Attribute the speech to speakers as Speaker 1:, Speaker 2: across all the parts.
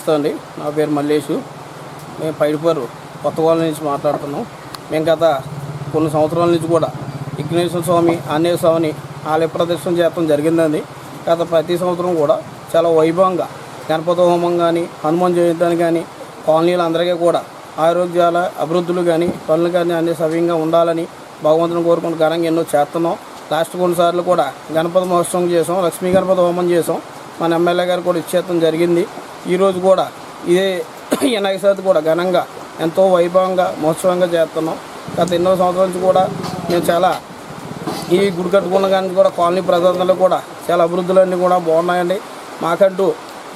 Speaker 1: నమస్తే అండి. నా పేరు మల్లేషు. మేము పైడిపర్రు కొత్తగూడెం నుంచి మాట్లాడుతున్నాం. మేము గత కొన్ని సంవత్సరాల నుంచి కూడా విఘ్నేశ్వర స్వామి, ఆంజనేయ స్వామిని ఆలయ ప్రదర్శన చేయడం జరిగిందండి. గత ప్రతి సంవత్సరం కూడా చాలా వైభవంగా గణపతి హోమం కానీ, హనుమాన్ జయంతి కానీ కాలనీలు అందరికీ కూడా ఆరోగ్యాల అభివృద్ధులు కానీ పనులు కానీ అన్ని సవ్యంగా ఉండాలని భగవంతుని కోరుకుని ఘనంగా ఎన్నో చేస్తున్నాం. లాస్ట్ కొన్నిసార్లు కూడా గణపతి మహోత్సవం చేసాం, లక్ష్మీ గణపతి హోమం చేసాం. మన ఎమ్మెల్యే గారు కూడా ఇచ్చేయడం జరిగింది. ఈరోజు కూడా ఇదే వినాయక చవితి కూడా ఘనంగా ఎంతో వైభవంగా మహోత్సవంగా చేస్తున్నాం. గత ఎన్నో సంవత్సరాల నుంచి కూడా మేము చాలా ఈ గుడి కట్టుకున్న కానీ కూడా కాలనీ ప్రజలందరూ కూడా చాలా అభివృద్ధులన్నీ కూడా బాగున్నాయండి. మాకంటూ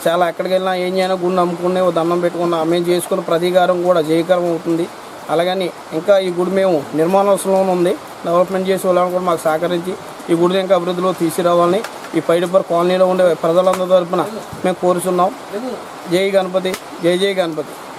Speaker 1: చాలా ఎక్కడికి వెళ్ళినా ఏం చేయనా గుడి నమ్ముకునే దండం పెట్టుకున్నా మేము చేసుకున్న ప్రతీకారం కూడా జయకరం అవుతుంది. అలాగని ఇంకా ఈ గుడి మేము నిర్మాణోత్సవంలో ఉంది, డెవలప్మెంట్ చేసే వాళ్ళని కూడా మాకు సహకరించి ఈ గుడిని ఇంకా అభివృద్ధిలో తీసుకురావాలని ఈ పైడిపర్రు కాలనీలో ఉండే ప్రజలందరి తరపున మేము కోరుచున్నాం. జై గణపతి, జై జై గణపతి.